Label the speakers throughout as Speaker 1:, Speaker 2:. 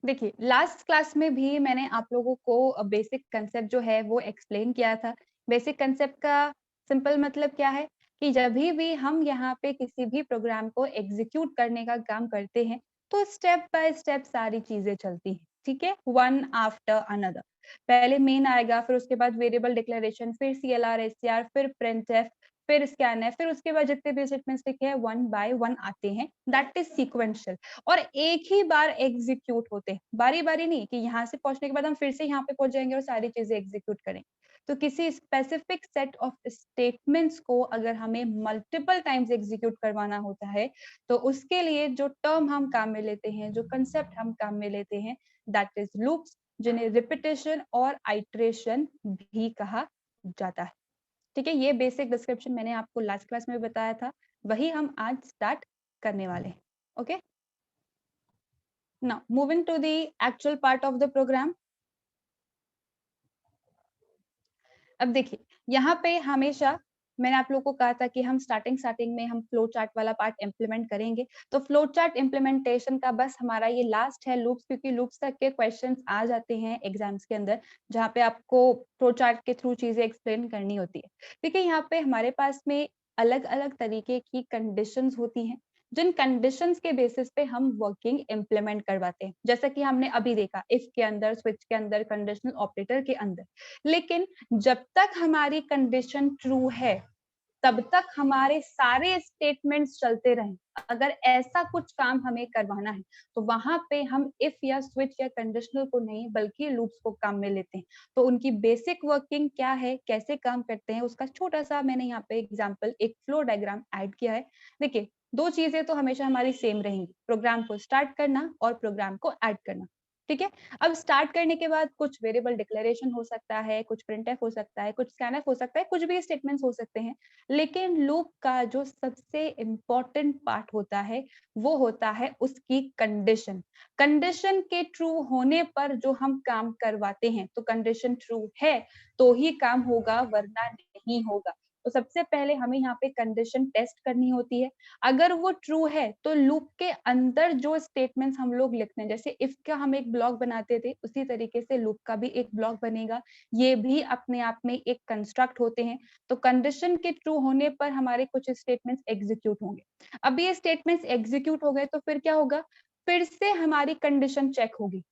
Speaker 1: देखिए, last class में भी मैंने आप लोगों को बेसिक कांसेप्ट जो है वो एक्सप्लेन किया था। बेसिक कांसेप्ट का सिंपल मतलब क्या है कि जभी भी हम यहाँ पे किसी भी प्रोग्राम को एग्ज़ीक्यूट करने का काम करते हैं, तो स्टेप बाय स्टेप सारी चीज़ें चलती हैं, ठीक है? One after another. पहले मेन आएगा, फिर उसके बाद वेरिएबल डिक्लेरेशन, फिर सीएलआर, एसटीआर, फिर प्रिंटफ, फिर स्कैनफ, फिर उसके बाद जितने भी स्टेटमेंट्स लिखे हैं वन बाय वन आते हैं। That is sequential. और एक ही बार एग्जीक्यूट होते हैं, बारी-बारी नहीं कि यहाँ से पहुँचने के बाद हम फिर से यहाँ पे पहुँच जाएँगे और सारी चीज़ें एग्जीक्यूट करेंगे। तो किसी स्पेसिफिक सेट ऑफ स्टेटमेंट्स को अगर हमें मल्टीपल टाइम्स एग्जीक्यूट करवाना होता है, तो उसके लिए जो टर्म हम काम में लेते हैं, जो कांसेप्ट हम काम में लेते हैं, दैट इज़ लूप्स, जिन्हें रिपिटिशन और आइटरेशन भी कहा जाता है। ठीक है? ये बेसिक डिस्क्रिप्शन मैंने आपको लास्ट क्लास में बताया था, वही हम आज स्टार्ट करने वाले हैं। Okay? Now, moving to the actual part of the program. अब देखिए, यहाँ पे हमेशा मैंने आप लोगों को कहा था कि हम स्टार्टिंग में हम फ्लो चार्ट वाला पार्ट इम्प्लीमेंट करेंगे। तो फ्लो चार्ट इम्प्लीमेंटेशन का बस हमारा ये लास्ट है लूप्स, क्योंकि लूप्स तक के क्वेश्चंस आ जाते हैं एग्जाम्स के अंदर, जहाँ पे आपको फ्लो चार्ट के थ्रू चीज़ें एक्सप्लेन करनी होती है। देखिए, यहाँ पे हमारे पास में अलग-अलग तरीके की कंडीशंस होती हैं, जिन कंडीशंस के बेसिस पे हम वर्किंग इम्प्लीमेंट करवाते हैं। जैसा कि हमने अभी देखा, इफ के अंदर, स्विच के अंदर, कंडीशनल ऑपरेटर के अंदर। लेकिन जब तक हमारी कंडीशन ट्रू है, तब तक हमारे सारे स्टेटमेंट्स चलते रहें। अगर ऐसा कुछ काम हमें करवाना है, तो वहाँ पे हम इफ या स्विच या कंडीशनल को नहीं बल्कि लूप्स को काम में लेते हैं। तो उनकी बेसिक वर्किंग क्या है, कैसे काम करते हैं, उसका छोटा-सा मैंने यहाँ पे एग्जांपल एक फ्लो डायग्राम ऐड किया है। देखिए, 2 चीज़ें तो हमेशा हमारी सेम रहेंगी, प्रोग्राम को स्टार्ट करना और प्रोग्राम को ऐड करना, ठीक है? अब स्टार्ट करने के बाद कुछ वेरिएबल डिक्लेरेशन हो सकता है, कुछ प्रिंटफ हो सकता है, कुछ स्कैनफ हो सकता है, कुछ भी स्टेटमेंट्स हो सकते हैं। लेकिन लूप का जो सबसे इम्पोर्टेंट पार्ट होता है, वो होता है उसकी कंडीशन। कंडीशन के ट्रू होने पर जो हम काम करवाते हैं, तो कंडीशन ट्रू है, तो ही काम होगा वरना नहीं होगा। तो सबसे पहले हमें यहाँ पे कंडीशन टेस्ट करनी होती है। अगर वो ट्रू है, तो लूप के अंदर जो स्टेटमेंट्स हम लोग लिखते हैं, जैसे इफ का हम एक ब्लॉक बनाते थे, उसी तरीके से लूप का भी एक ब्लॉक बनेगा। ये भी अपने आप में एक कंस्ट्रक्ट होते हैं। तो कंडीशन के ट्रू होने पर हमारे कुछ स्टेटमेंट्स एग्जीक्यूट होंगे। अब ये स्टेटमेंट्स एग्जीक्यूट हो गए तो फिर क्या होगा? फिर से हमारी कंडीशन चेक होगी।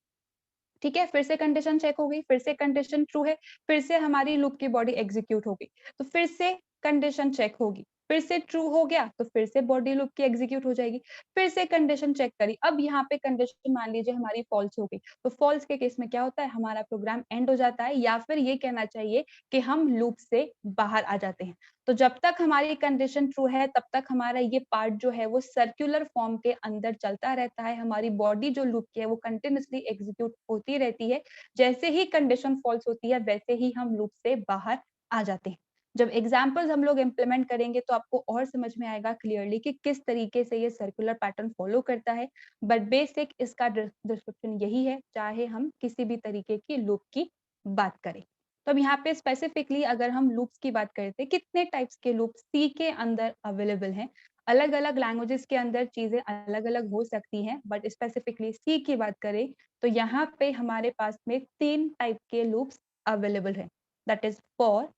Speaker 1: ठीक है? फिर से कंडीशन चेक हो गई, फिर से कंडीशन ट्रू है, फिर से हमारी लूप की बॉडी एग्जीक्यूट हो गई। तो फिर से कंडीशन चेक होगी, फिर से ट्रू हो गया तो फिर से बॉडी लूप की एग्जीक्यूट हो जाएगी, फिर से कंडीशन चेक करी। अब यहाँ पे कंडीशन मान लीजिए हमारी फॉल्स हो गई, तो फॉल्स के केस में क्या होता है? हमारा प्रोग्राम एंड हो जाता है, या फिर ये कहना चाहिए कि हम लूप से बाहर आ जाते हैं। तो जब तक हमारी कंडीशन ट्रू है, तब तक हमारा ये पार्ट जो है वो सर्कुलर फॉर्म के अंदर चलता रहता है। हमारी बॉडी जो लूप की है वो कंटीन्यूअसली एग्जीक्यूट होती रहती है। जैसे ही कंडीशन फॉल्स होती है, वैसे ही हम लूप से बाहर आ जाते हैं। जब एग्जाम्पल्स हम लोग इम्प्लीमेंट करेंगे, तो आपको और समझ में आएगा क्लियरली कि किस तरीके से ये सर्कुलर पैटर्न फॉलो करता है। बट बेसिक इसका डिस्क्रिप्शन यही है, चाहे हम किसी भी तरीके की लूप की बात करें। तो अब यहाँ पे स्पेसिफिकली अगर हम लूप्स की बात करते हैं, कितने टाइप्स के लूप सी के अंदर अवेलेबल हैं। अलग-अलग लैंग्वेजेस के अंदर चीज़ें अलग-अलग हो सकती हैं, बट स्पेसिफिकली सी की बात करें, तो यहाँ पे हमारे पास में 3 टाइप के लूप्स अवेलेबल हैं। That is for,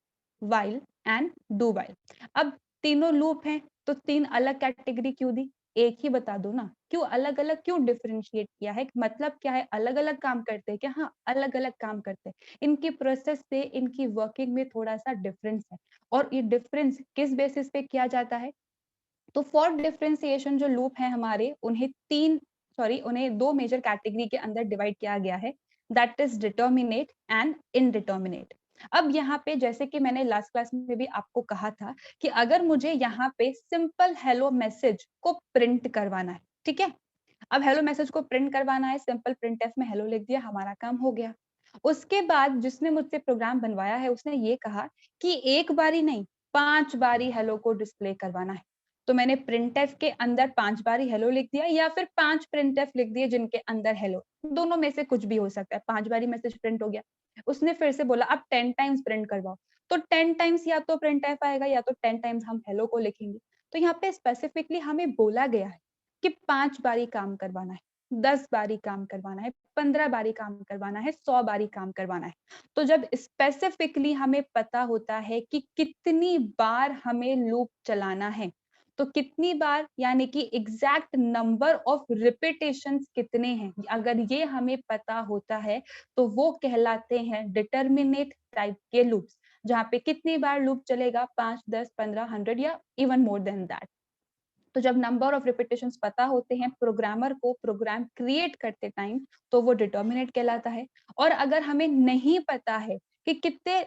Speaker 1: while and do while. अब तीनों लूप हैं, तो 3 अलग कैटेगरी क्यों दी? एक ही बता दो ना, क्यों अलग-अलग क्यों डिफरेंशिएट किया है? मतलब क्या है, अलग-अलग काम करते हैं क्या? हाँ, अलग-अलग काम करते हैं। इनकी प्रोसेस से इनकी वर्किंग में थोड़ा-सा डिफरेंस है, और ये डिफरेंस किस बेसिस पे किया जाता है? तो फॉर डिफरेंशिएशन जो लूप है हमारे, उन्हें 2 मेजर कैटेगरी के अंदर डिवाइड किया गया है, that is determinate and indeterminate. अब यहाँ पे जैसे कि मैंने लास्ट क्लास में भी आपको कहा था कि अगर मुझे यहाँ पे सिंपल हेलो मैसेज को प्रिंट करवाना है, ठीक है? अब हेलो मैसेज को प्रिंट करवाना है, सिंपल प्रिंटफ में हेलो लिख दिया, हमारा काम हो गया। उसके बाद जिसने मुझसे प्रोग्राम बनवाया है, उसने ये कहा कि 1 बारी नहीं, 5 बारी हेलो को डिस्प्ले करवाना है। तो मैंने प्रिंटफ के अंदर 5 बारी हेलो लिख दिया, या फिर 5 प्रिंटफ लिख दिए जिनके अंदर हेलो। दोनों में से कुछ भी हो सकता है, 5 बारी मैसेज प्रिंट हो गया। उसने फिर से बोला अब 10 टाइम्स प्रिंट करवाओ। तो 10 टाइम्स या तो प्रिंटफ आएगा, या तो 10 टाइम्स हम हेलो को लिखेंगे। तो यहाँ पे स्पेसिफिकली हमें बोला गया है कि 5 बारी काम करवाना है। 10 बारी काम करवाना है, 15 बारी काम करवाना है, 100 बारी काम करवाना है। तो जब स्पेसिफिकली हमें पता होता है कि कितनी बार हमें लूप चलाना है, तो कितनी बार यानी कि एग्जैक्ट नंबर ऑफ रिपिटेशंस कितने हैं, अगर ये हमें पता होता है तो वो कहलाते हैं डिटर्मिनेट टाइप के लूप्स, जहाँ पे कितनी बार लूप चलेगा, 5, 10, 15, 100 या इवन मोर देन दैट। तो जब नंबर ऑफ रिपिटेशंस पता होते हैं प्रोग्रामर को प्रोग्राम क्रिएट करते टाइम, तो वो डिटर्मिनेट कहलाता है। और अगर हमें नहीं पता है कि कितने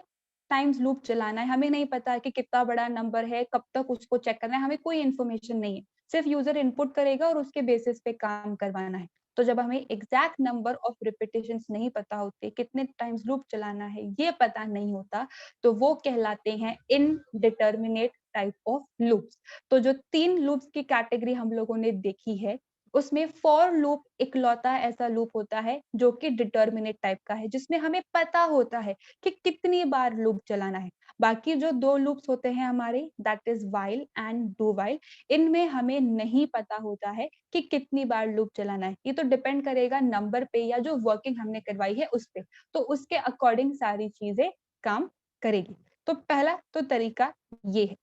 Speaker 1: टाइम्स लूप चलाना है, हमें नहीं पता है कि कितना बड़ा नंबर है, कब तक उसको चेक करना है, हमें कोई इन्फॉर्मेशन नहीं है, सिर्फ यूजर इनपुट करेगा और उसके बेसिस पे काम करवाना है। तो जब हमें एग्जैक्ट नंबर ऑफ रिपिटेशंस नहीं पता होते, कितने टाइम्स लूप चलाना है ये पता नहीं होता, तो वो कहलाते हैं इनडिटर्मिनेट टाइप ऑफ लूप्स। तो जो 3 लूप्स की कैटेगरी हम लोगों ने देखी है, उसमें फॉर लूप इकलौता ऐसा लूप होता है जो कि डिटर्मिनेट टाइप का है, जिसमें हमें पता होता है कि कितनी बार लूप चलाना है। बाकी जो 2 लूप्स होते हैं हमारे, that is while and do while, इनमें हमें नहीं पता होता है कि कितनी बार लूप चलाना है। ये तो डिपेंड करेगा नंबर पे या जो वर्किंग हमने करवाई है उस पे, तो उसके अकॉर्डिंग सारी चीजें काम करेगी। तो पहला तो तरीका ये है।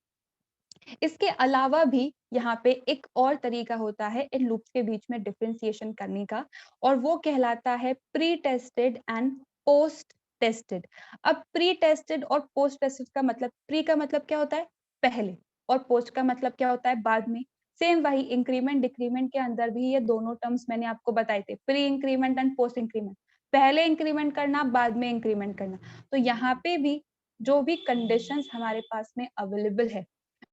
Speaker 1: इसके अलावा भी यहाँ पे एक और तरीका होता है इन लूप्स के बीच में डिफरेंशिएशन करने का, और वो कहलाता है pre tested and post tested. अब प्री टेस्टेड और पोस्ट टेस्टेड का मतलब, प्री का मतलब क्या होता है, पहले, और पोस्ट का मतलब क्या होता है, बाद में। सेम वही इंक्रीमेंट डिक्रीमेंट के अंदर भी ये दोनों टर्म्स मैंने आपको बताए थे, pre increment and post increment, पहले इंक्रीमेंट करना, बाद में इंक्रीमेंट करना। तो यहाँ पे भी जो भी कंडीशंस हमारे पास में अवेलेबल है,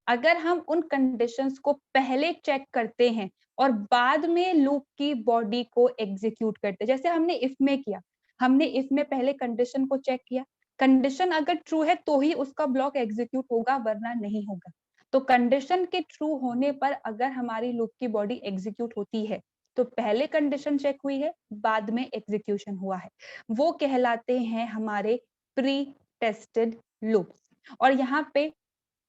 Speaker 1: अगर हम उन कंडीशंस को पहले चेक करते हैं और बाद में लूप की बॉडी को एग्जीक्यूट करते हैं, जैसे हमने इफ में किया, हमने इफ में पहले कंडीशन को चेक किया, कंडीशन अगर ट्रू है तो ही उसका ब्लॉक एग्जीक्यूट होगा, वरना नहीं होगा। तो कंडीशन के ट्रू होने पर अगर हमारी लूप की बॉडी एग्जीक्यूट होती है, तो पहले कंडीशन चेक हुई है, बाद में एग्जीक्यूशन हुआ है, वो कहलाते हैं हमारे प्री टेस्टेड लूप्स। और यहाँ पे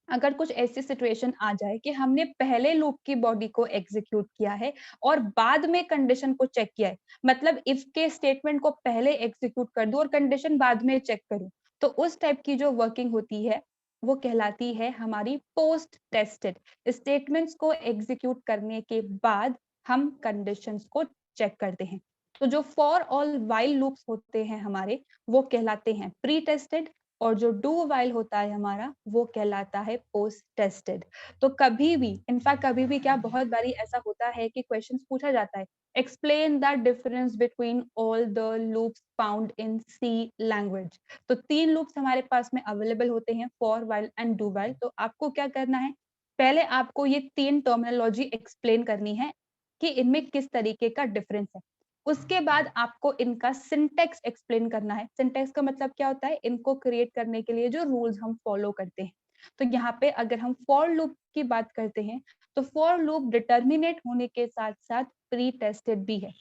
Speaker 1: अगर कुछ ऐसी सिचुएशन आ जाए कि हमने पहले लूप की बॉडी को एग्जीक्यूट किया है और बाद में कंडीशन को चेक किया है, मतलब इफ के स्टेटमेंट को पहले एग्जीक्यूट कर दूं और कंडीशन बाद में चेक करूं, तो उस टाइप की जो वर्किंग होती है वो कहलाती है हमारी पोस्ट टेस्टेड। स्टेटमेंट्स को एग्जीक्यूट करने के बाद हम कंडीशंस को चेक करते हैं। तो जो फॉर ऑल व्हाइल लूप्स होते हैं हमारे, वो कहलाते हैं प्री टेस्टेड, और जो डू व्हाइल होता है हमारा, वो कहलाता है पोस्ट टेस्टेड। तो कभी भी, इनफैक्ट कभी भी क्या, बहुत बारी ऐसा होता है कि क्वेश्चंस पूछा जाता है, explain the difference between all the loops found in C language. तो 3 लूप्स हमारे पास में अवेलेबल होते हैं, for while and do while. तो आपको क्या करना है, पहले आपको ये 3 टर्मिनोलॉजी एक्सप्लेन करनी है कि इनमें किस तरीके का डिफरेंस है। उसके बाद आपको इनका सिंटेक्स एक्सप्लेन करना है। सिंटेक्स का मतलब क्या होता है, इनको क्रिएट करने के लिए जो रूल्स हम फॉलो करते हैं। तो यहाँ पे अगर हम फॉर लूप की बात करते हैं, तो फॉर लूप डिटर्मिनेट होने के साथ साथ प्री टेस्टेड भी है।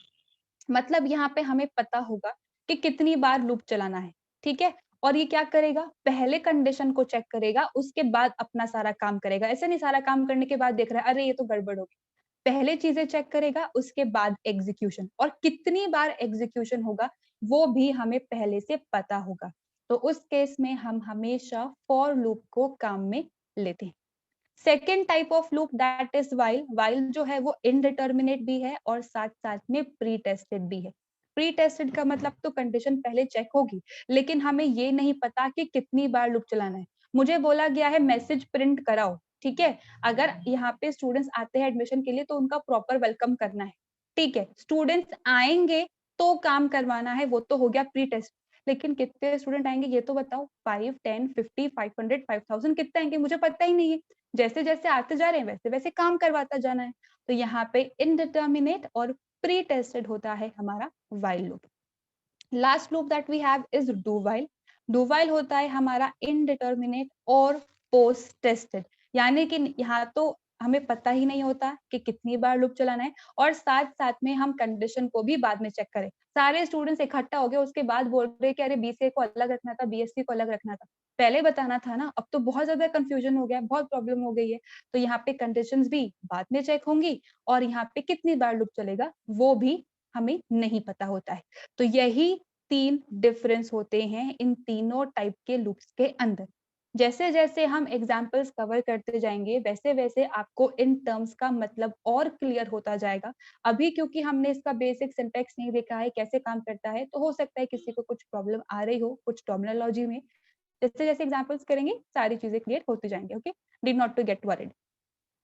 Speaker 1: मतलब यहाँ पे हमें पता होगा कि कितनी बार लूप चलाना है, ठीक है। और ये क्या करेगा, पहले कंडीशन को चेक करेगा, उसके बाद अपना सारा काम करेगा। ऐसे नहीं सारा काम करने के बाद देख रहा है अरे ये तो गड़बड़ हो गई, पहले चीजें चेक करेगा, उसके बाद एग्जीक्यूशन, और कितनी बार एग्जीक्यूशन होगा वो भी हमें पहले से पता होगा। तो उस केस में हम हमेशा फॉर लूप को काम में लेते हैं। Second type of loop that is while. While जो है वो इनडिटर्मिनेट भी है और साथ साथ में प्री टेस्टेड भी है। प्री टेस्टेड का मतलब तो कंडीशन पहले चेक होगी, लेकिन हमें ये नहीं पता कि कितनी बार लूप चलाना है। मुझे बोला गया है मैसेज प्रिंट कराओ, ठीक है, अगर यहाँ पे स्टूडेंट्स आते हैं एडमिशन के लिए तो उनका प्रॉपर वेलकम करना है, ठीक है, स्टूडेंट्स आएंगे तो काम करवाना है, वो तो हो गया प्री टेस्ट। लेकिन कितने स्टूडेंट आएंगे ये तो बताओ, 5, 10, 50, 500, 5000 कितने आएंगे मुझे पता ही नहीं है। जैसे जैसे आते जा रहे हैं वैसे वैसे काम करवाता जाना है। तो यहाँ पे इनडिटर्मिनेट और प्री टेस्टेड होता है हमारा while loop. Last loop that we have is do while. Do while होता है हमारा इनडिटर्मिनेट और पोस्ट टेस्टेड, यानी कि यहाँ तो हमें पता ही नहीं होता कि कितनी बार लूप चलाना है, और साथ साथ में हम कंडीशन को भी बाद में चेक करें। सारे स्टूडेंट्स इकट्ठा हो गए, उसके बाद बोल रहे कि अरे बीसीए को अलग रखना था, बीएससी को अलग रखना था, पहले बताना था ना। अब तो बहुत ज्यादा कंफ्यूजन हो गया, बहुत प्रॉब्लम हो गई है। तो यहाँ पे कंडीशंस भी बाद में चेक होंगी, और यहाँ पे कितनी बार लूप चलेगा वो भी हमें नहीं पता होता है। तो यही 3 डिफरेंस होते हैं इन तीनों टाइप के लूप्स के अंदर। जैसे-जैसे हम एग्जांपल्स कवर करते जाएँगे, वैसे-वैसे आपको इन टर्म्स का मतलब और क्लियर होता जाएगा। अभी क्योंकि हमने इसका बेसिक सिंटैक्स नहीं देखा है, कैसे काम करता है, तो हो सकता है किसी को कुछ प्रॉब्लम आ रही हो, कुछ टर्मिनोलॉजी में। जैसे-जैसे एग्जांपल्स करेंगे, सारी चीज़ें क्लियर होती जाएँगी, okay? Need not to get worried.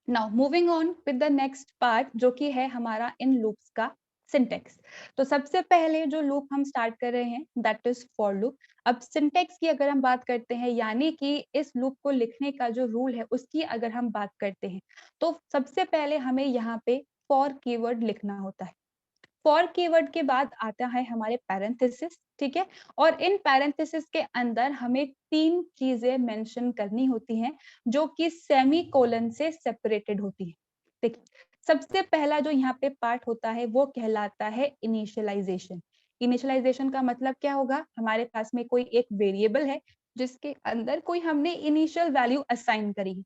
Speaker 1: Now moving on with the next part जो कि है हमारा इन लूप्स का सिंटैक्स। तो सबसे पहले जो लूप हम स्टार्ट कर रहे हैं दैट इज फॉर लूप। अब सिंटैक्स की अगर हम बात करते हैं यानी कि इस लूप को लिखने का जो रूल है उसकी अगर हम बात करते हैं तो सबसे पहले हमें यहाँ पे फॉर कीवर्ड लिखना होता है। फॉर कीवर्ड के बाद आता है हमारे पैरेंथेसिस, ठीक है? और इन पैरेंथेसिस के अंदर हमें 3 चीजें मेंशन करनी होती हैं जो कि सेमीकोलन से सेपरेटेड होती है। देखिए, सबसे पहला जो यहाँ पे पार्ट होता है वो कहलाता है इनिशियलाइजेशन। इनिशियलाइजेशन का मतलब क्या होगा? हमारे पास में कोई एक वेरिएबल है जिसके अंदर कोई हमने इनिशियल वैल्यू असाइन करी है,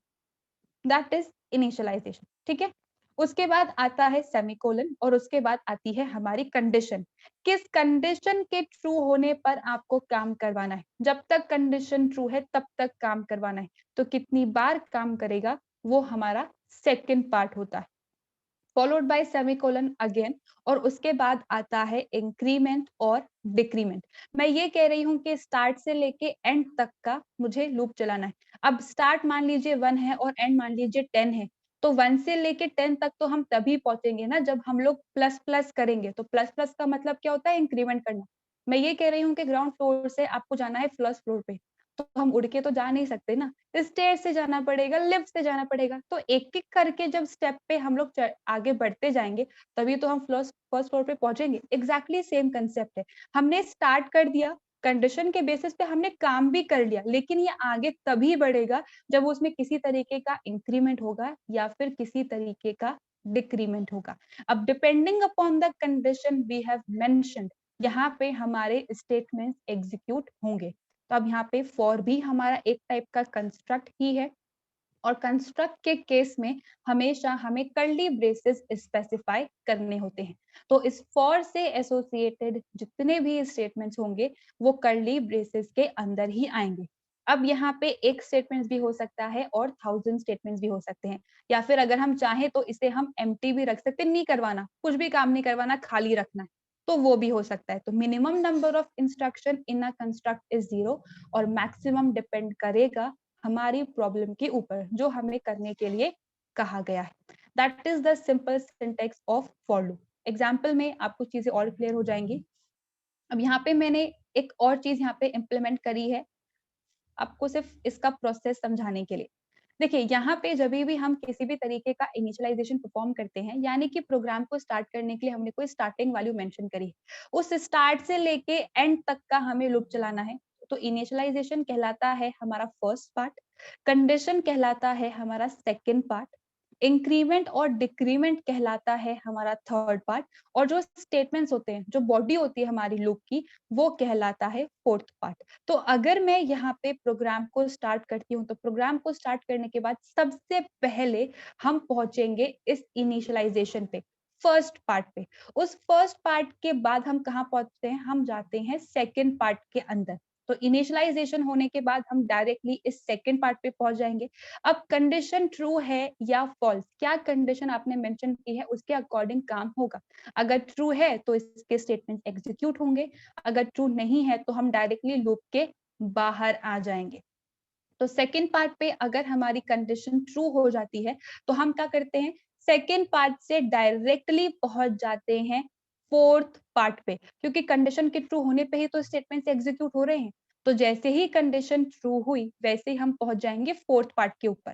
Speaker 1: दैट इज इनिशियलाइजेशन, ठीक है? उसके बाद आता है सेमीकोलन और उसके बाद आती है हमारी कंडीशन। किस कंडीशन के ट्रू होने पर आपको काम करवाना है? जब तक कंडीशन ट्रू है तब तक काम करवाना है। तो कितनी बार काम करेगा वो हमारा सेकंड पार्ट होता है, फॉलोड बाय सेमीकोलन अगेन। और उसके बाद आता है इंक्रीमेंट और डिक्रीमेंट। मैं ये कह रही हूँ कि स्टार्ट से लेके एंड तक का मुझे लूप चलाना है। अब स्टार्ट मान लीजिए 1 है और एंड मान लीजिए 10 है, तो 1 से लेके 10 तक तो हम तभी पहुंचेंगे ना जब हम लोग प्लस प्लस करेंगे। तो प्लस प्लस का मतलब क्या होता है? इंक्रीमेंट करना। मैं ये कह रही हूँ कि ग्राउंड फ्लोर से आपको जाना है फर्स्ट फ्लोर पे, तो हम उड़ के तो जा नहीं सकते ना, स्टेयर से जाना पड़ेगा, लिफ्ट से जाना पड़ेगा। तो एक-एक करके जब स्टेप पे हम लोग आगे बढ़ते जाएँगे, तभी तो हम फर्स्ट फ्लोर पे पहुँचेंगे। एग्ज़ैक्टली सेम कांसेप्ट है। हमने स्टार्ट कर दिया, कंडीशन के बेसिस पे हमने काम भी कर लिया, लेकिन ये आगे तभी बढ़ेगा जब उसमें किसी तरीके का इंक्रीमेंट होगा या फिर किसी तरीके का डिक्रीमेंट होगा। अब depending upon the condition we have mentioned, यहाँ पे हमारे स्टेटमेंट्स एग्जीक्यूट होंगे। तो अब यहाँ पे फॉर भी हमारा एक टाइप का कंस्ट्रक्ट ही है और कंस्ट्रक्ट के केस में हमेशा हमें कर्ली ब्रेसेस स्पेसिफाई करने होते हैं। तो इस फॉर से एसोसिएटेड जितने भी स्टेटमेंट्स होंगे वो कर्ली ब्रेसेस के अंदर ही आएंगे। अब यहाँ पे एक स्टेटमेंट भी हो सकता है और 1000 स्टेटमेंट्स भी हो सकते हैं, या फिर अगर हम चाहें तो इसे हम एम्प्टी भी रख सकते हैं, नहीं करवाना, कुछ भी काम नहीं करवाना, खाली रखना है, तो वो भी हो सकता है। तो minimum number of instruction in a construct is 0 और मैक्सिमम डिपेंड करेगा हमारी प्रॉब्लम के ऊपर जो हमें करने के लिए कहा गया है। That is the simple syntax of for loop. Example में आपको चीजें और क्लियर हो जाएंगी। अब यहाँ पे मैंने एक और चीज यहाँ पे इम्प्लीमेंट करी है आपको सिर्फ इसका प्रोसेस समझाने के लिए। देखिए, यहाँ पे जभी भी हम किसी भी तरीके का इनिशियलाइजेशन परफॉर्म करते हैं, यानी कि प्रोग्राम को स्टार्ट करने के लिए हमने कोई स्टार्टिंग वैल्यू मेंशन करी है। उस स्टार्ट से लेके एंड तक का हमें लूप चलाना है। तो इनिशियलाइजेशन कहलाता है हमारा फर्स्ट पार्ट, कंडीशन कहलाता है हमारा सेकंड पार्ट, इंक्रीमेंट और डिक्रीमेंट कहलाता है हमारा थर्ड पार्ट, और जो स्टेटमेंट्स होते हैं, जो बॉडी होती है हमारी लूप की, वो कहलाता है फोर्थ पार्ट। तो अगर मैं यहाँ पे प्रोग्राम को स्टार्ट करती हूँ, तो प्रोग्राम को स्टार्ट करने के बाद सबसे पहले हम पहुंचेंगे इस इनिशियलाइजेशन पे, फर्स्ट पार्ट पे। उस फर्स्ट पार्ट के बाद हम कहाँ पहुंचते हैं? हम जाते हैं सेकेंड पार्ट के अंदर। तो इनिशियलाइजेशन होने के बाद हम डायरेक्टली इस सेकेंड पार्ट पे पहुंच जाएंगे। अब कंडीशन ट्रू है या फॉल्स, क्या कंडीशन आपने मेंशन की है उसके अकॉर्डिंग काम होगा। अगर ट्रू है तो इसके स्टेटमेंट एग्जीक्यूट होंगे, अगर ट्रू नहीं है तो हम डायरेक्टली लूप के बाहर आ जाएंगे। तो सेकेंड पार्ट पे अगर हमारी कंडीशन ट्रू हो जाती है तो हम क्या करते हैं? सेकेंड पार्ट से डायरेक्टली पहुंच जाते हैं फोर्थ पार्ट पे, क्योंकि कंडीशन के ट्रू होने पे ही तो स्टेटमेंट एग्जीक्यूट हो रहे हैं। तो जैसे ही कंडीशन ट्रू हुई वैसे ही हम पहुंच जाएंगे फोर्थ पार्ट के ऊपर।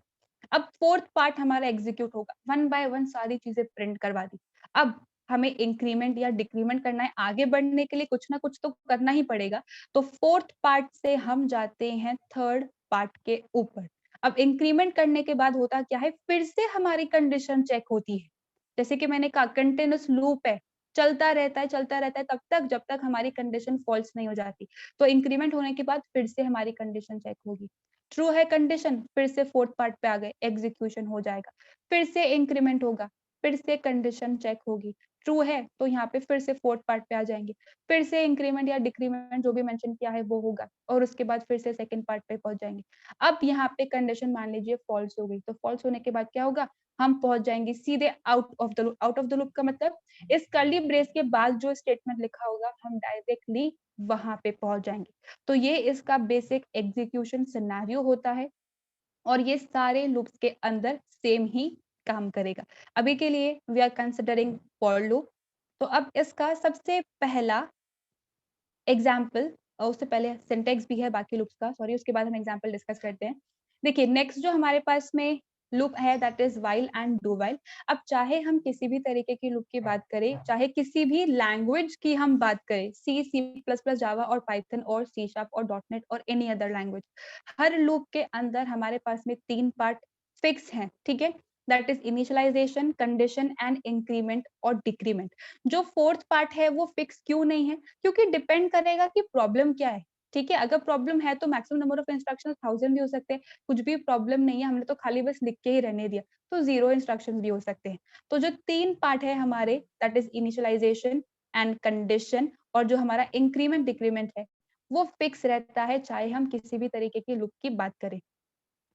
Speaker 1: अब फोर्थ पार्ट हमारा एग्जीक्यूट होगा, वन बाय वन सारी चीजें प्रिंट करवा दी। अब हमें इंक्रीमेंट या डिक्रीमेंट करना है, आगे बढ़ने के लिए कुछ ना कुछ तो करना ही पड़ेगा। तो फोर्थ पार्ट से हम जाते हैं थर्ड पार्ट के ऊपर। अब इंक्रीमेंट करने के बाद होता क्या है? फिर से हमारी कंडीशन चेक होती है। जैसे कि मैंने कहा, कंटिन्यूअस लूप है, चलता रहता है तब तक जब तक हमारी कंडीशन फॉल्स नहीं हो जाती। तो इंक्रीमेंट होने के बाद फिर से हमारी कंडीशन चेक होगी। ट्रू है कंडीशन, फिर से फोर्थ पार्ट पे आ गए, एग्जीक्यूशन हो जाएगा। फिर से इंक्रीमेंट होगा, फिर से कंडीशन चेक होगी, ट्रू है तो यहाँ पे फिर से फोर्थ पार्ट पे आ जाएंगे, फिर से इंक्रीमेंट या डिक्रीमेंट जो भी मेंशन किया है वो होगा और उसके बाद फिर से सेकंड पार्ट पे पहुंच जाएंगे। अब यहाँ पे कंडीशन मान लीजिए फॉल्स हो गई, तो फॉल्स होने के बाद क्या होगा, हम पहुंच जाएंगे सीधे out of the loop. Out of the loop का मतलब इस कर्ली ब्रेस के बाद जो स्टेटमेंट लिखा होगा हम डायरेक्टली वहां पे पहुंच जाएंगे। तो ये इसका बेसिक एग्जीक्यूशन सिनेरियो होता है और ये सारे लूप्स के अंदर सेम ही काम करेगा। अभी के लिए we are considering for loop. तो अब इसका सबसे पहला एग्जाम्पल, उससे पहले सिंटेक्स भी है बाकी लूप्स का, सॉरी, उसके बाद हम एग्जाम्पल डिस्कस करते हैं। देखिए नेक्स्ट जो हमारे पास में लूप है that is while and do while. अब चाहे हम किसी भी तरीके की लूप की बात करें, चाहे किसी भी लैंग्वेज की हम बात करें, सी, सी प्लस प्लस, जावा और पाइथन और सी शार्प और डॉट नेट और एनी अदर लैंग्वेज, हर लूप के अंदर हमारे पास में 3 पार्ट फिक्स हैं, ठीक है, that is initialisation, condition and increment और डिक्रीमेंट। जो फोर्थ पार्ट है वो फिक्स क्यों नहीं है, क्योंकि डिपेंड करेगा कि प्रॉब्लम क्या है, ठीक है। अगर प्रॉब्लम है तो मैक्सिमम नंबर ऑफ इंस्ट्रक्शंस 1000 भी हो सकते हैं, कुछ भी प्रॉब्लम नहीं है, हमने तो खाली बस लिख के ही रहने दिया, तो 0 इंस्ट्रक्शंस भी हो सकते हैं। तो जो 3 पार्ट है हमारे that is initialisation and condition और जो हमारा इंक्रीमेंट डिक्रीमेंट है वो फिक्स रहता है, चाहे हम किसी भी तरीके की लूप की बात करें।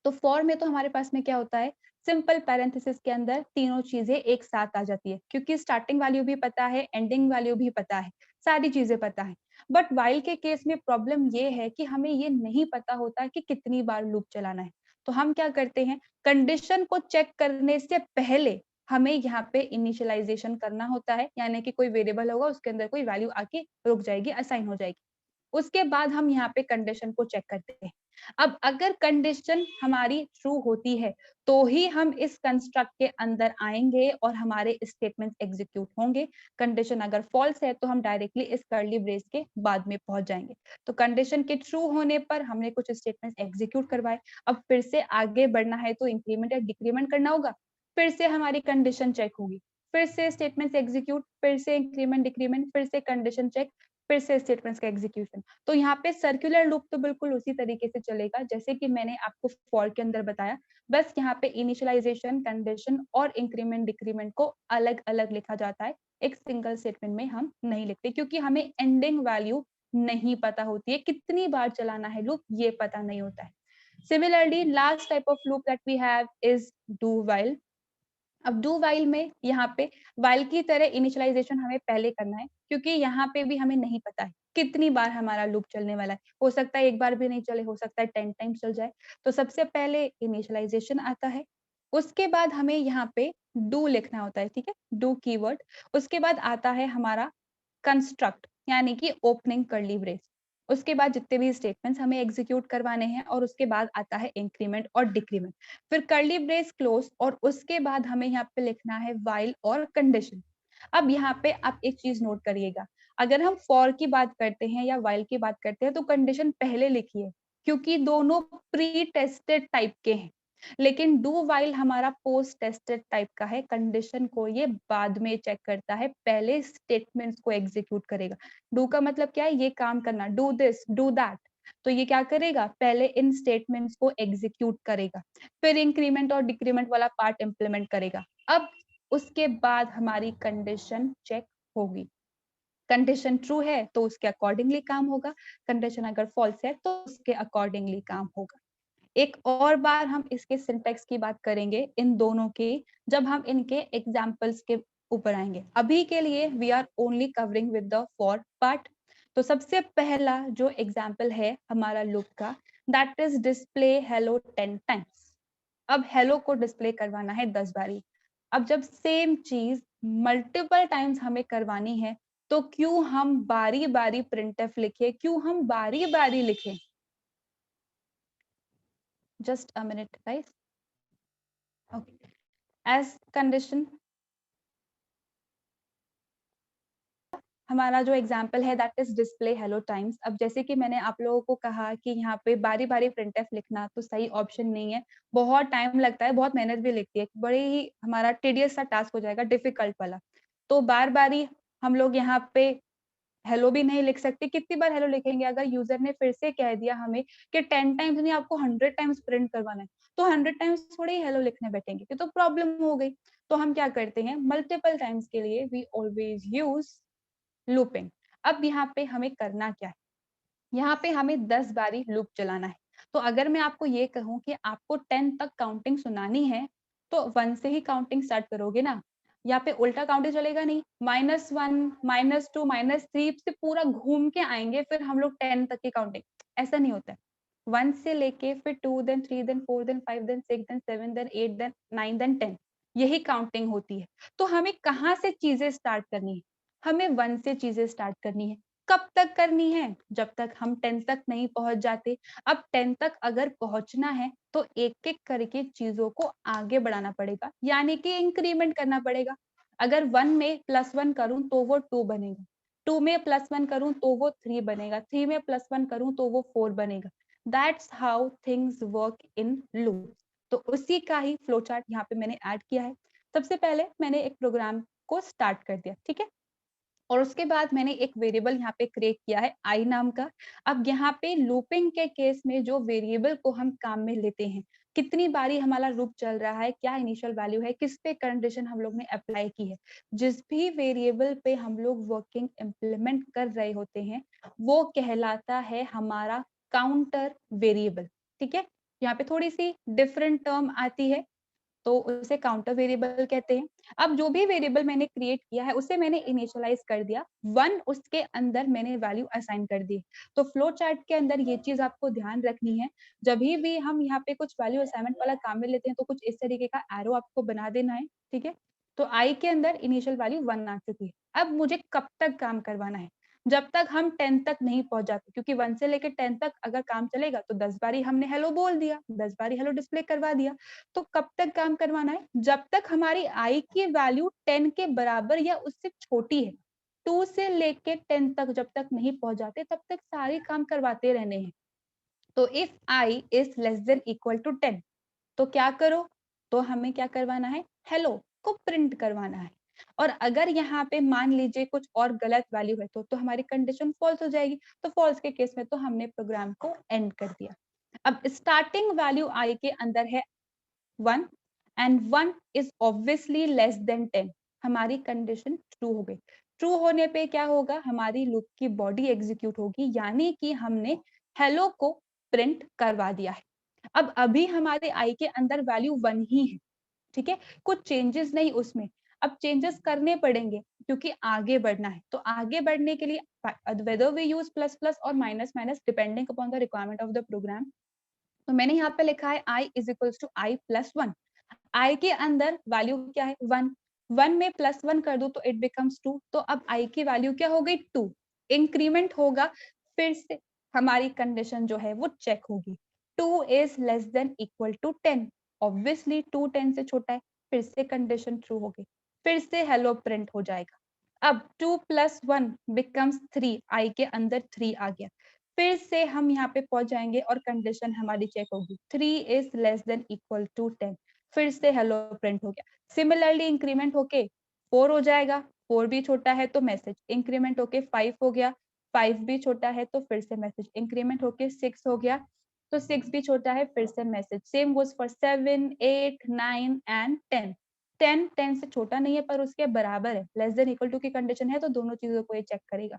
Speaker 1: तो फॉर में तो हमारे पास में क्या होता है, सिंपल पैरेंथेसिस के अंदर तीनों चीजें एक साथ आ जाती है, क्योंकि स्टार्टिंग वैल्यू भी पता है, एंडिंग वैल्यू भी पता है, सारी चीजें पता है। बट व्हाइल के केस में प्रॉब्लम ये है कि हमें ये नहीं पता होता कि कितनी बार लूप चलाना है। तो हम क्या करते हैं, कंडीशन को चेक करने से पहले हमें यहाँ पे इनिशियलाइजेशन करना होता है, यानी कि कोई वेरिएबल होगा उसके अंदर कोई वैल्यू आके रुक जाएगी, असाइन हो जाएगी, उसके बाद हम यहाँ पे कंडीशन को चेक करते हैं। अब अगर कंडीशन हमारी ट्रू होती है तो ही हम इस कंस्ट्रक्ट के अंदर आएंगे और हमारे स्टेटमेंट एग्जीक्यूट होंगे। कंडीशन अगर फॉल्स है तो हम डायरेक्टली इस कर्ली ब्रेस के बाद में पहुंच जाएंगे। तो कंडीशन के ट्रू होने पर हमने कुछ स्टेटमेंट एग्जीक्यूट करवाए, अब फिर से आगे बढ़ना है तो इंक्रीमेंट या डिक्रीमेंट करना होगा, फिर से हमारी कंडीशन चेक होगी, फिर से स्टेटमेंट एग्जीक्यूट, फिर से इंक्रीमेंट डिक्रीमेंट, फिर से कंडीशन चेक, फिर से स्टेटमेंट्स का एग्जीक्यूशन। तो यहाँ पे सर्कुलर लूप तो बिल्कुल उसी तरीके से चलेगा जैसे कि मैंने आपको फॉर के अंदर बताया, बस यहाँ पे इनिशियलाइजेशन, कंडीशन और इंक्रीमेंट डिक्रीमेंट को अलग अलग लिखा जाता है, एक सिंगल स्टेटमेंट में हम नहीं लिखते, क्योंकि हमें एंडिंग वैल्यू नहीं पता होती है, कितनी बार चलाना है लूप ये पता नहीं होता है। Similarly last type of loop that we have is do while. अब डू वाइल में यहाँ पे वाइल की तरह इनिशियलाइजेशन हमें पहले करना है, क्योंकि यहाँ पे भी हमें नहीं पता है कितनी बार हमारा लूप चलने वाला है, हो सकता है एक बार भी नहीं चले, हो सकता है 10 टाइम्स चल जाए। तो सबसे पहले इनिशियलाइजेशन आता है, उसके बाद हमें यहाँ पे डू लिखना होता है, ठीक है, डू कीवर्ड। उसके बाद आता है हमारा कंस्ट्रक्ट, यानी कि ओपनिंग कर्ली ब्रेस। उसके बाद जितने भी स्टेटमेंट्स हमें एग्जीक्यूट करवाने हैं और उसके बाद आता है इंक्रीमेंट और डिक्रीमेंट, फिर कर्ली ब्रेस क्लोज और उसके बाद हमें यहाँ पे लिखना है व्हाइल और कंडीशन। अब यहाँ पे आप एक चीज नोट करिएगा, अगर हम फॉर की बात करते हैं या व्हाइल की बात करते हैं तो कंडीशन पहले लिखिए, क्योंकि दोनों प्री टेस्टेड टाइप के हैं। लेकिन डू व्हाइल हमारा पोस्ट टेस्टेड टाइप का है, कंडीशन को ये बाद में चेक करता है, पहले स्टेटमेंट्स को एग्जीक्यूट करेगा। डू का मतलब क्या है, ये काम करना, डू दिस डू दैट, तो ये क्या करेगा, पहले इन स्टेटमेंट्स को एग्जीक्यूट करेगा, फिर इंक्रीमेंट और डिक्रीमेंट वाला पार्ट इंप्लीमेंट करेगा। अब उसके बाद हमारी कंडीशन चेक होगी, कंडीशन ट्रू है तो उसके अकॉर्डिंगली काम होगा, कंडीशन अगर फॉल्स है तो उसके अकॉर्डिंगली काम होगा। एक और बार हम इसके सिंटैक्स की बात करेंगे इन दोनों की, जब हम इनके एग्जाम्पल्स के ऊपर आएंगे। अभी के लिए we are only covering with the for part. तो सबसे पहला जो एग्जाम्पल है हमारा लूप का that is display hello 10 times. अब हेलो को डिस्प्ले करवाना है 10 बारी। अब जब सेम चीज मल्टीपल टाइम्स हमें करवानी है तो क्यों हम बारी बारी प्रिंटफ लिखे, क्यों हम बारी बारी लिखें। Just a minute, guys. Okay. As condition, हमारा जो एग्जाम्पल है that is display hello times. अब जैसे कि मैंने आप लोगों को कहा कि यहाँ पे बारी बारी प्रिंटफ लिखना तो सही ऑप्शन नहीं है, बहुत टाइम लगता है, बहुत मेहनत भी लगती है, बड़े ही हमारा टीडियस सा टास्क हो जाएगा, डिफिकल्ट वाला। तो बार बारी हम लोग यहाँ पे हेलो भी नहीं लिख सकते, कितनी बार हेलो लिखेंगे, अगर यूजर ने फिर से कह दिया हमें कि 10 टाइम्स नहीं आपको 100 टाइम्स प्रिंट करवाना है, तो 100 टाइम्स थोड़ी ही हेलो लिखने बैठेंगे, ये तो प्रॉब्लम हो गई। तो हम क्या करते हैं, मल्टीपल टाइम्स के लिए वी ऑलवेज यूज लूपिंग। अब यहाँ पे हमें करना क्या है, यहाँ पे हमें 10 बारी लूप चलाना है। तो अगर मैं आपको ये कहूँ कि आपको 10 तक काउंटिंग सुनानी है, तो 1 से ही काउंटिंग स्टार्ट करोगे ना, यहाँ पे उल्टा काउंटिंग चलेगा नहीं, -1, -2, -3 से पूरा घूम के आएंगे, फिर हम लोग 10 तक की काउंटिंग, ऐसा नहीं होता है। 1 से लेके फिर 2 then 3 then 4 then 5 then 6 then 7 then 8 then 9 then 10, यही काउंटिंग होती है। तो हमें कहाँ से चीजें स्टार्ट करनी है, हमें 1 से चीजें स्टार्ट करनी है। कब तक करनी है, जब तक हम 10 तक नहीं पहुंच जाते। अब 10 तक अगर पहुंचना है तो एक एक करके चीजों को आगे बढ़ाना पड़ेगा, यानी कि इंक्रीमेंट करना पड़ेगा। अगर 1 में +1 करूं तो वो 2 बनेगा, 2 में +1 करूं तो वो 3 बनेगा, 3 में +1 करूं तो वो 4 बनेगा। That's how things work in loop. तो उसी का ही फ्लो चार्ट यहाँ पे मैंने ऐड किया है। सबसे पहले मैंने एक प्रोग्राम को स्टार्ट कर दिया, ठीक है, और उसके बाद मैंने एक वेरिएबल यहाँ पे क्रिएट किया है आई नाम का। अब यहाँ पे लूपिंग के केस में जो वेरिएबल को हम काम में लेते हैं, कितनी बारी हमारा लूप चल रहा है, क्या इनिशियल वैल्यू है, किस पे कंडीशन हम लोग ने अप्लाई की है, जिस भी वेरिएबल पे हम लोग वर्किंग इम्प्लीमेंट कर रहे होते हैं, वो कहलाता है हमारा काउंटर वेरिएबल। ठीक है, यहाँ पे थोड़ी सी डिफरेंट टर्म आती है, तो उसे काउंटर वेरिएबल कहते हैं। अब जो भी वेरिएबल मैंने क्रिएट किया है उसे मैंने इनिशियलाइज कर दिया, 1 उसके अंदर मैंने वैल्यू असाइन कर दी। तो फ्लो चार्ट के अंदर ये चीज आपको ध्यान रखनी है, जब भी हम यहाँ पे कुछ वैल्यू असाइनमेंट वाला काम में लेते हैं तो कुछ इस तरीके का एरो आपको बना देना है, ठीक है। तो आई के अंदर इनिशियल वैल्यू 1 आ चुकी है। अब मुझे कब तक काम करवाना है, जब तक हम 10 तक नहीं पहुंच जाते, क्योंकि 1 से लेकर 10 तक अगर काम चलेगा तो 10 बारी हमने हेलो बोल दिया, 10 बारी हेलो डिस्प्ले करवा दिया। तो कब तक काम करवाना है, जब तक हमारी आई की वैल्यू 10 के बराबर या उससे छोटी है। 2 से लेके 10 तक जब तक नहीं पहुंच जाते तब तक सारे काम करवाते रहने हैं। तो if i is less than equal to 10, तो क्या करो, तो हमें क्या करवाना है, हेलो को प्रिंट करवाना है। और अगर यहाँ पे मान लीजिए कुछ और गलत वैल्यू है तो हमारी कंडीशन फॉल्स हो जाएगी। तो फॉल्स के केस में तो हमने प्रोग्राम को एंड कर दिया। अब स्टार्टिंग वैल्यू आई के अंदर है 1 and 1 is obviously less than 10, हमारी कंडीशन ट्रू हो गई। ट्रू होने पे क्या होगा, हमारी लूप की बॉडी एग्जीक्यूट होगी, यानी कि हमने हेलो को प्रिंट करवा दिया है। अब अभी हमारे आई के अंदर वैल्यू 1 ही है, ठीक है, कुछ चेंजेस नहीं उसमें। अब चेंजेस करने पड़ेंगे क्योंकि आगे बढ़ना है। तो आगे बढ़ने के लिए whether we use plus plus और minus minus depending upon the requirement of the program, तो मैंने यहाँ पे लिखा है i is equals to I plus 1। I के अंदर वैल्यू क्या है 1, 1 में +1 कर दो तो इट बिकम्स 2। तो अब आई की वैल्यू क्या हो गई 2, इंक्रीमेंट होगा, फिर से हमारी कंडीशन जो है वो चेक होगी, 2 is less than equal to 10, obviously 2 10 से छोटा है, फिर से कंडीशन ट्रू होगी, फिर से हेलो प्रिंट हो जाएगा। अब 2 + 1 बिकम्स 3, आई के अंदर 3 आ गया, फिर से हम यहाँ पे पहुंच जाएंगे और कंडीशन हमारी चेक होगी, 3 is less than equal to 10, फिर से हेलो प्रिंट हो गया। सिमिलरली इंक्रीमेंट होके 4 हो जाएगा, 4 भी छोटा है तो मैसेज इंक्रीमेंट होके 5 हो गया, 5 भी छोटा है तो फिर से मैसेज इंक्रीमेंट होके 6 हो गया, तो 6 भी छोटा है, फिर से message. Same goes for 7 8 9 and 10। 10 10 से छोटा नहीं है पर उसके बराबर है, लेस देन इक्वल टू की कंडीशन है, तो दोनों चीजों को ये चेक करेगा।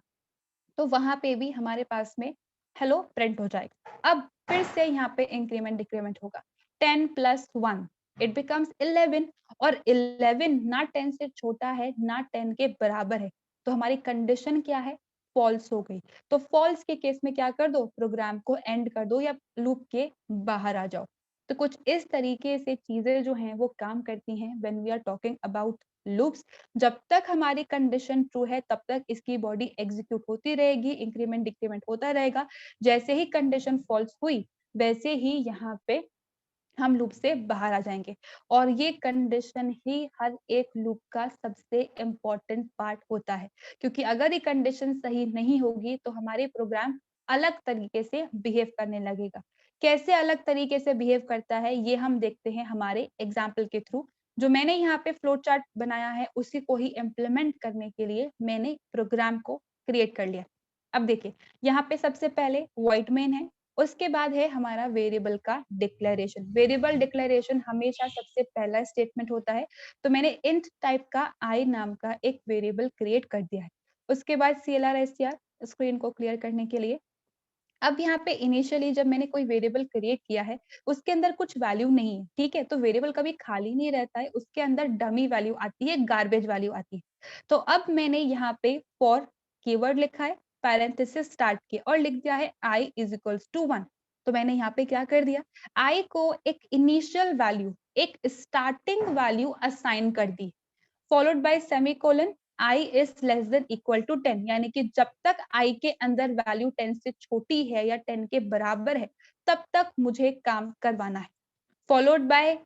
Speaker 1: तो वहां पे भी हमारे पास में हेलो प्रिंट हो जाएगा। अब फिर से यहाँ पे इंक्रीमेंट डिक्रीमेंट होगा, 10 + 1 इट बिकम्स 11, और 11 ना 10 से छोटा है ना 10 के बराबर है, तो हमारी कंडीशन क्या है, फॉल्स हो गई। तो फॉल्स के केस में क्या कर दो, प्रोग्राम को एंड कर दो या लूप के बाहर आ जाओ। तो कुछ इस तरीके से चीजें जो हैं वो काम करती हैं when we are talking about loops. जब तक हमारी कंडीशन ट्रू है तब तक इसकी बॉडी एग्जीक्यूट होती रहेगी, इंक्रीमेंट डिक्रीमेंट होता रहेगा। जैसे ही कंडीशन फॉल्स हुई वैसे ही यहाँ पे हम लूप से बाहर आ जाएंगे, और ये कंडीशन ही हर एक लूप का सबसे इम्पोर्टेंट पार्ट होता है, क्योंकि अगर ये कंडीशन सही नहीं होगी तो हमारे प्रोग्राम अलग तरीके से बिहेव करने लगेगा। कैसे अलग तरीके से बिहेव करता है ये हम देखते हैं हमारे एग्जाम्पल के थ्रू। जो मैंने यहाँ पे फ्लो चार्ट बनाया है उसी को ही इम्प्लीमेंट करने के लिए मैंने प्रोग्राम को क्रिएट कर लिया। अब देखिए यहाँ पे सबसे पहले वॉइड मेन है, उसके बाद है हमारा वेरिएबल का डिक्लेरेशन। वेरिएबल डिक्लेरेशन हमेशा सबसे पहला स्टेटमेंट होता है। तो मैंने इंट टाइप का आई नाम का एक वेरिएबल क्रिएट कर दिया है। उसके बाद CLR स्क्रीन को क्लियर करने के लिए। अब यहाँ पे इनिशियली जब मैंने कोई वेरिएबल क्रिएट किया है, उसके अंदर कुछ वैल्यू नहीं है, ठीक है? तो वेरिएबल कभी खाली नहीं रहता है, उसके अंदर डमी वैल्यू आती है, गार्बेज वैल्यू आती है। तो अब मैंने यहाँ पे फॉर कीवर्ड लिखा है, पैरेंथेसिस स्टार्ट किया और लिख दिया है i इज इक्वल्स टू 1। तो मैंने यहाँ पे क्या कर दिया, i को एक इनिशियल वैल्यू, एक स्टार्टिंग वैल्यू असाइन कर दी, followed by semicolon i is less than equal to 10, यानी कि जब तक i के अंदर वैल्यू 10 से छोटी है या 10 के बराबर है तब तक मुझे काम करवाना है, फॉलोड बाय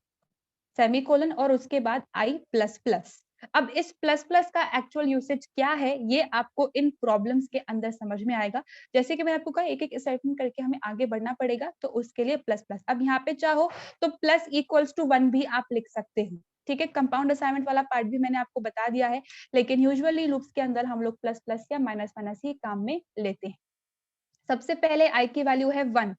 Speaker 1: सेमीकोलन और उसके बाद i प्लस प्लस। अब इस प्लस प्लस का एक्चुअल यूसेज क्या है ये आपको इन प्रॉब्लम्स के अंदर समझ में आएगा। जैसे कि मैंने आपको कहा एक एक स्टेटमेंट करके हमें आगे बढ़ना पड़ेगा, तो उसके लिए प्लस प्लस। अब यहाँ पे चाहो तो प्लस इक्वल्स टू 1 भी आप लिख सकते हो, ठीक है? कंपाउंड असाइनमेंट वाला पार्ट भी मैंने आपको बता दिया है, लेकिन यूजुअली लूप्स के अंदर हम लोग प्लस प्लस या माइनस माइनस ही काम में लेते हैं। सबसे पहले i की वैल्यू है 1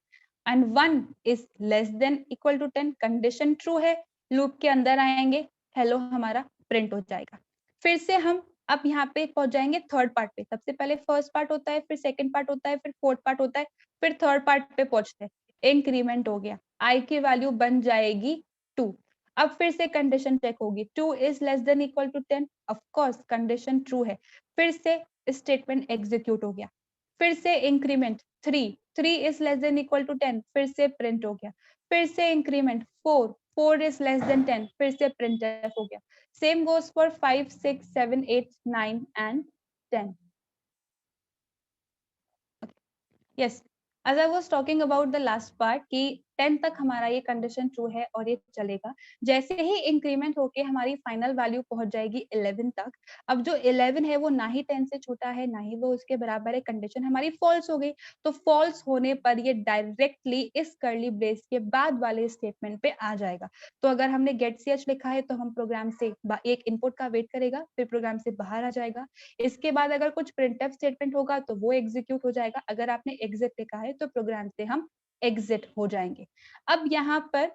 Speaker 1: and 1 is less than equal to 10, condition true है, लूप के अंदर आएंगे, हेलो हमारा प्रिंट हो जाएगा। फिर से हम अब यहाँ पे पहुंच जाएंगे थर्ड पार्ट पे। सबसे पहले फर्स्ट पार्ट होता है, फिर सेकंड पार्ट होता है, फिर फोर्थ पार्ट होता है, फिर थर्ड पार्ट पे पहुंचते हैं। इंक्रीमेंट हो गया, i की वैल्यू बन जाएगी 2। अब फिर से कंडीशन चेक होगी, 2 is less than equal to 10, of course condition true है। फिर से स्टेटमेंट एग्जीक्यूट हो गया, फिर से increment 3 is less than equal to 10, फिर से प्रिंट हो गया। फिर से इंक्रीमेंट 4 इज लेस देन 10, फिर से प्रिंट हो गया। Same goes for 5 6 7 8 9 and 10। Yes, as I was talking about the last part कि 10 तक हमारा ये कंडीशन ट्रू है और ये चलेगा। जैसे ही इंक्रीमेंट होके हमारी फाइनल वैल्यू पहुंच जाएगी 11 तक। अब जो 11 है वो ना ही 10 से छोटा है ना ही वो उसके बराबर है, कंडीशन हमारी फॉल्स हो गई। तो फॉल्स होने पर ये डायरेक्टली इस कर्ली ब्रेस के बाद वाले स्टेटमेंट पे आ जाएगा। तो अगर हमने गेट ch लिखा है तो हम प्रोग्राम से एक इनपुट का वेट करेगा, फिर प्रोग्राम से बाहर आ जाएगा। इसके बाद अगर कुछ प्रिंटफ स्टेटमेंट होगा तो वो एग्जीक्यूट हो जाएगा। अगर आपने एग्जिट लिखा है तो प्रोग्राम से हम एग्जिट हो जाएंगे। अब यहाँ पर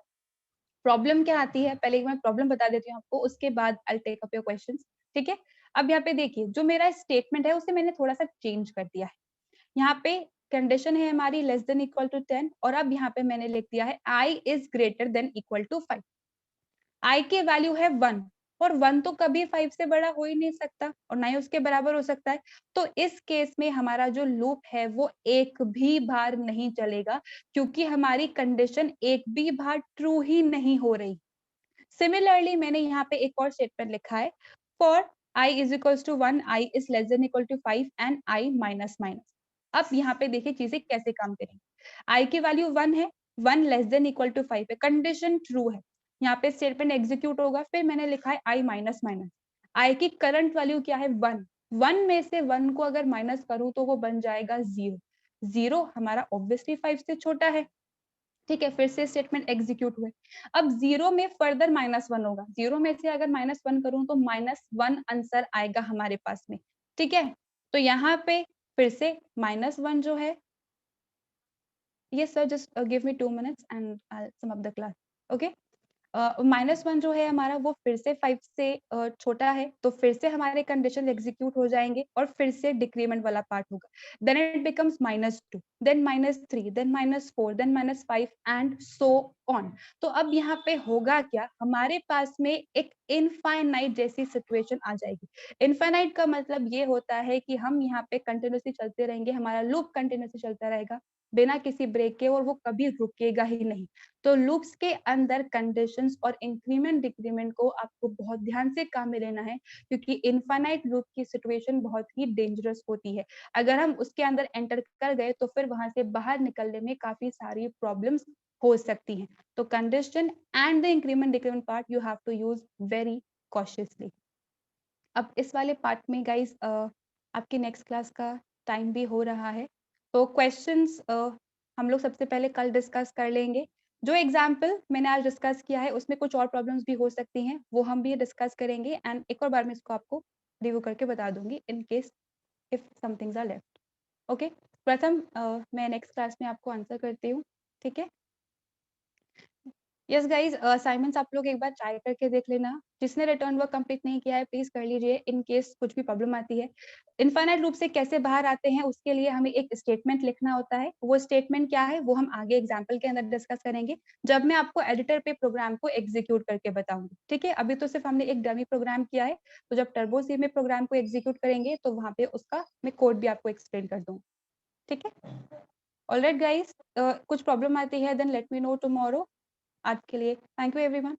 Speaker 1: प्रॉब्लम क्या आती है, पहले मैं प्रॉब्लम बता देती हूँ आपको, उसके बाद I take up your questions, ठीक है? अब यहाँ पे देखिए जो मेरा स्टेटमेंट है उसे मैंने थोड़ा सा चेंज कर दिया है। यहाँ पे कंडीशन है हमारी लेस देन इक्वल टू 10 और अब यहाँ पे मैंने लिख दिया है i is greater than equal to 5। i की वैल्यू है 1 और 1 तो कभी 5 से बड़ा हो ही नहीं सकता और ना ही उसके बराबर हो सकता है। तो इस केस में हमारा जो लूप है वो एक भी बार नहीं चलेगा, क्योंकि हमारी कंडीशन एक भी बार ट्रू ही नहीं हो रही। सिमिलरली मैंने यहाँ पे एक और स्टेटमेंट लिखा है, for i is equal to 1, i is less than equal to 5 and i minus minus. अब यहाँ पे देखिए चीजें कैसे काम करेंगी। i की वैल्यू 1 है, 1 लेस देन इक्वल टू 5 है, कंडीशन ट्रू है। यहाँ पे स्टेटमेंट एग्जीक्यूट होगा, फिर मैंने लिखा है i माइनस माइनस। i की करंट वैल्यू क्या है 1, 1 में से 1 को अगर माइनस करूं तो वो बन जाएगा 0। 0 हमारा ऑब्वियसली 5 से छोटा है, ठीक है? फिर से स्टेटमेंट एग्जीक्यूट हुए। अब 0 में फर्दर -1 होगा, 0 में से अगर -1 करूं तो -1 आंसर आएगा हमारे पास में, ठीक है? तो यहाँ पे फिर से -1 जो है, yes sir just give me 2 minutes and I will sum up the class, okay? -1 जो है हमारा वो फिर से 5 से छोटा है, तो फिर से हमारे कंडीशन एग्जीक्यूट हो जाएंगे और फिर से डिक्रीमेंट वाला पार्ट होगा। Then it becomes -2, then -3, then -4, then -5 and so on. तो अब यहाँ पे होगा क्या, हमारे पास में एक इनफाइनाइट जैसी सिचुएशन आ जाएगी। इनफाइनाइट का मतलब ये होता है कि हम यहाँ पे कंटिन्यूसली चलते रहेंगे, हमारा लूप कंटिन्यूसली चलता रहेगा बिना किसी ब्रेक के और वो कभी रुकेगा ही नहीं। तो लूप्स के अंदर कंडीशंस और इंक्रीमेंट डिक्रीमेंट को आपको बहुत ध्यान से काम में लेना है, क्योंकि इनफाइनाइट लूप की सिचुएशन बहुत ही डेंजरस होती है। अगर हम उसके अंदर एंटर कर गए तो फिर वहां से बाहर निकलने में काफी सारी प्रॉब्लम्स हो सकती हैं। तो condition and the increment decrement part you have to use very cautiously. अब इस वाले पार्ट में गाइस आपकी नेक्स्ट क्लास का टाइम भी हो रहा है, तो क्वेश्चंस हम लोग सबसे पहले कल डिस्कस कर लेंगे। जो एग्जाम्पल मैंने आज डिस्कस किया है उसमें कुछ और प्रॉब्लम्स भी हो सकती हैं, वो हम भी डिस्कस करेंगे एंड एक और बार मैं इसको आपको रिव्यू करके बता दूंगी in case if somethings are left, okay? प्रथम मैं नेक्स्ट क्लास में आपको आंसर करती हूँ, ठीक है? यस गाइस असाइनमेंट्स आप लोग एक बार ट्राई करके देख लेना। जिसने रिटर्न वर्क कंप्लीट नहीं किया है प्लीज कर लीजिए इन केस कुछ भी प्रॉब्लम आती है। इनफाइनाइट लूप से कैसे बाहर आते हैं उसके लिए हमें एक स्टेटमेंट लिखना होता है। वो स्टेटमेंट क्या है वो हम आगे एग्जाम्पल के अंदर डिस्कस करेंगे जब मैं आपको एडिटर पे प्रोग्राम को एग्जीक्यूट करके बताऊंगी। ठीक है, अभी तो सिर्फ हमने एक डमी प्रोग्राम किया है, तो जब टर्बो सी में प्रोग्राम को एग्जीक्यूट करेंगे तो वहां पे उसका मैं कोड भी आपको एक्सप्लेन कर दूंगी। ठीक है, ऑलराइट गाइस, कुछ प्रॉब्लम आती है then let me know tomorrow. आज के लिए थैंक यू एवरीवन।